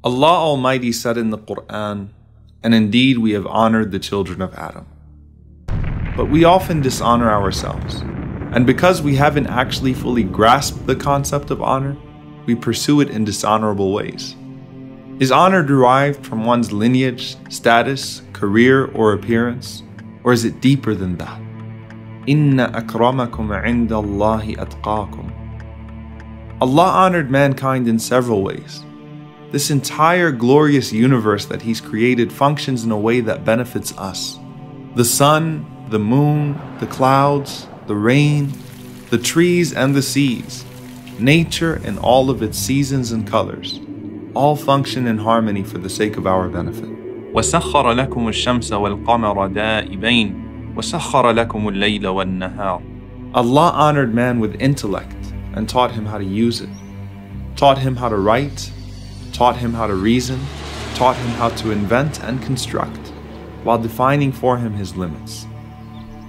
Allah Almighty said in the Quran, "And indeed we have honored the children of Adam." But we often dishonor ourselves, and because we haven't actually fully grasped the concept of honor, we pursue it in dishonorable ways. Is honor derived from one's lineage, status, career, or appearance? Or is it deeper than that? Inna akramakum inda Allahi atqakum. Allah honored mankind in several ways. This entire glorious universe that He's created functions in a way that benefits us. The sun, the moon, the clouds, the rain, the trees and the seas, nature in all of its seasons and colors, all function in harmony for the sake of our benefit. وسخر لكم الشمس والقمر دائبين وسخر لكم الليل والنهار. Allah honored man with intellect and taught him how to use it, taught him how to write, taught him how to reason, taught him how to invent and construct, while defining for him his limits.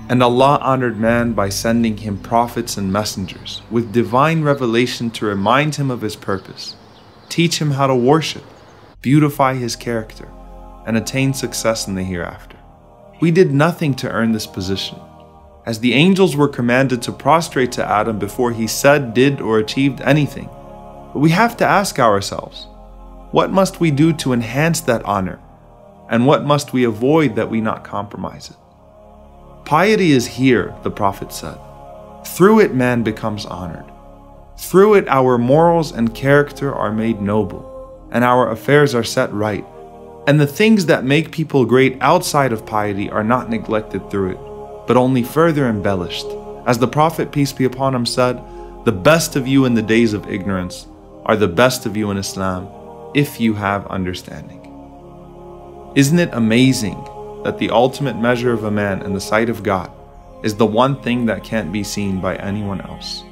And Allah honored man by sending him prophets and messengers with divine revelation to remind him of his purpose, teach him how to worship, beautify his character, and attain success in the hereafter. We did nothing to earn this position, as the angels were commanded to prostrate to Adam before he said, did, or achieved anything. But we have to ask ourselves, what must we do to enhance that honor? And what must we avoid that we not compromise it? Piety is here, the Prophet said. Through it man becomes honored. Through it our morals and character are made noble, and our affairs are set right. And the things that make people great outside of piety are not neglected through it, but only further embellished. As the Prophet, peace be upon him, said, "The best of you in the days of ignorance are the best of you in Islam, if you have understanding." Isn't it amazing that the ultimate measure of a man in the sight of God is the one thing that can't be seen by anyone else?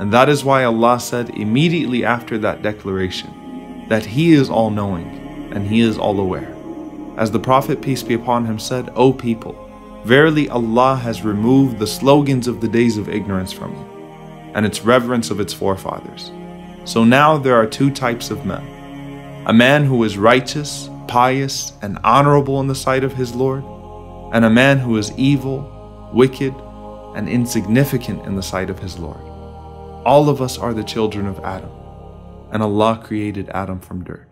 And that is why Allah said immediately after that declaration that He is all-knowing and He is all-aware. As the Prophet, peace be upon him, said, "O people, verily Allah has removed the slogans of the days of ignorance from you, and its reverence of its forefathers. So now there are two types of men. A man who is righteous, pious, and honorable in the sight of his Lord, and a man who is evil, wicked, and insignificant in the sight of his Lord. All of us are the children of Adam, and Allah created Adam from dirt."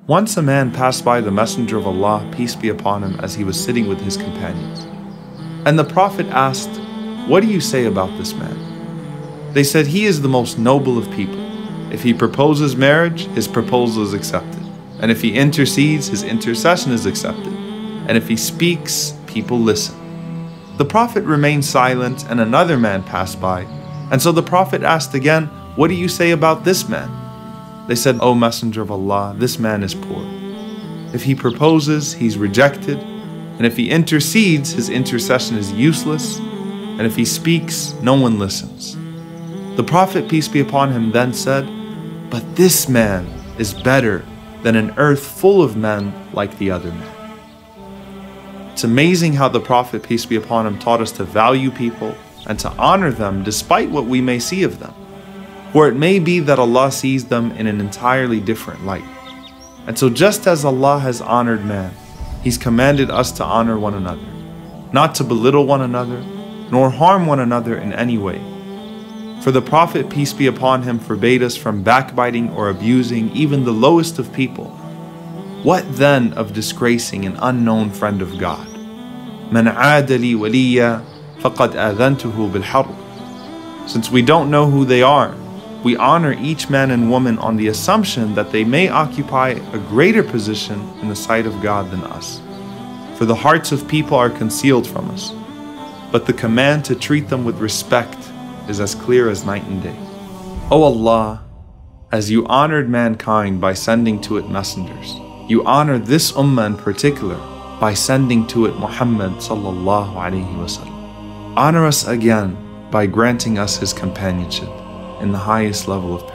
Once a man passed by the Messenger of Allah, peace be upon him, as he was sitting with his companions. And the Prophet asked, "What do you say about this man?" They said, "He is the most noble of people. If he proposes marriage, his proposal is accepted. And if he intercedes, his intercession is accepted. And if he speaks, people listen." The Prophet remained silent, and another man passed by. And so the Prophet asked again, "What do you say about this man?" They said, "O Messenger of Allah, this man is poor. If he proposes, he's rejected. And if he intercedes, his intercession is useless. And if he speaks, no one listens." The Prophet, peace be upon him, then said, "But this man is better than an earth full of men like the other man." It's amazing how the Prophet, peace be upon him, taught us to value people and to honor them despite what we may see of them. For it may be that Allah sees them in an entirely different light. And so just as Allah has honored man, He's commanded us to honor one another, not to belittle one another, nor harm one another in any way. For the Prophet, peace be upon him, forbade us from backbiting or abusing even the lowest of people. What then of disgracing an unknown friend of God? "Man aada li waliya faqad adhantuhu bil harb." Since we don't know who they are, we honor each man and woman on the assumption that they may occupy a greater position in the sight of God than us. For the hearts of people are concealed from us, but the command to treat them with respect is as clear as night and day. O Allah, as you honored mankind by sending to it messengers, you honor this ummah in particular by sending to it Muhammad sallallahu alaihi wasallam. Honor us again by granting us his companionship in the highest level of